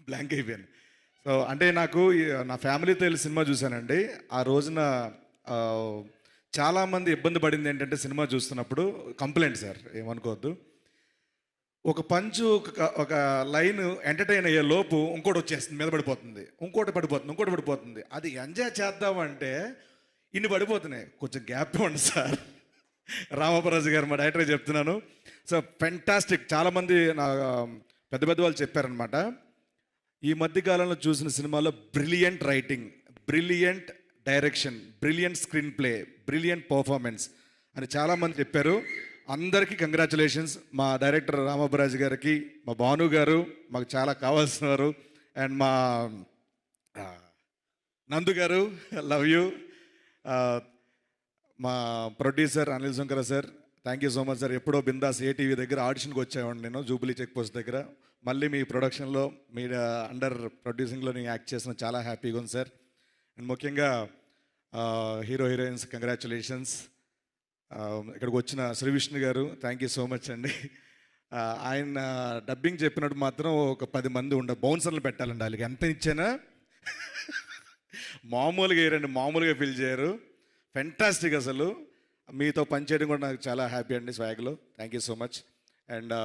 Blank అయిపోయాను. So అంటే నాకు నా ఫ్యామిలీతో వెళ్ళి సినిమా చూశానండి. ఆ రోజున ఆహ్, చాలామంది ఇబ్బంది పడింది ఏంటంటే సినిమా చూస్తున్నప్పుడు కంప్లెయింట్ సార్ ఏమనుకోవద్దు. ఒక పంచు ఒక లైన్ ఎంటర్‌టైన్ అయ్యే లోపు ఇంకోటి వచ్చేస్తుంది. మీద పడిపోతుంది. ఇంకోటి పడిపోతుంది. ఇంకోటి పడిపోతుంది. అది ఎంజాయ్ చేద్దామంటే ఇన్ని పడిపోతున్నాయి. కొంచెం గ్యాప్ ఇవ్వండి సార్. రామపరాజు గారు మా డైరెక్టర్ చెప్తున్నాను. So fantastic. చాలామంది నా పెద్ద పెద్ద వాళ్ళు చెప్పారనమాట. ఈ మధ్య కాలంలో చూసిన సినిమాలో brilliant writing, brilliant direction, brilliant screen play, brilliant performance అని చాలామంది చెప్పారు. అందరికీ కంగ్రాచులేషన్స్. మా డైరెక్టర్ రామపరాజు గారికి, మా భాను గారు మాకు చాలా కావాల్సిన వారు, అండ్ మా నందు గారు లవ్ యూ. మా producer Anil Shankara sir, thank you so much sir. ఎప్పుడో బిందాస్ ఏటీవీ దగ్గర ఆడిషన్కి వచ్చేవాడిని నేను, జూబ్లీ చెక్ పోస్ట్ దగ్గర. మళ్ళీ మీ ప్రొడక్షన్లో మీ అండర్ ప్రొడ్యూసింగ్లో నేను యాక్ట్ చేసిన చాలా హ్యాపీగా ఉంది సార్. అండ్ ముఖ్యంగా హీరో హీరోయిన్స్ కంగ్రాచులేషన్స్. ఇక్కడికి వచ్చిన శ్రీ విష్ణు గారు థ్యాంక్ యూ సో మచ్ అండి. ఆయన డబ్బింగ్ చెప్పినట్టు మాత్రం ఒక 10 మంది బౌన్సర్లు పెట్టాలండి. వాళ్ళకి ఎంత ఇచ్చానా మామూలుగా వేయరండి, మామూలుగా ఫీల్ చేయరు. ఫెంటాస్టిక్ అసలు. మీతో పనిచేయడం కూడా నాకు చాలా హ్యాపీ అండి స్వాగ్లో. Thank you so much. And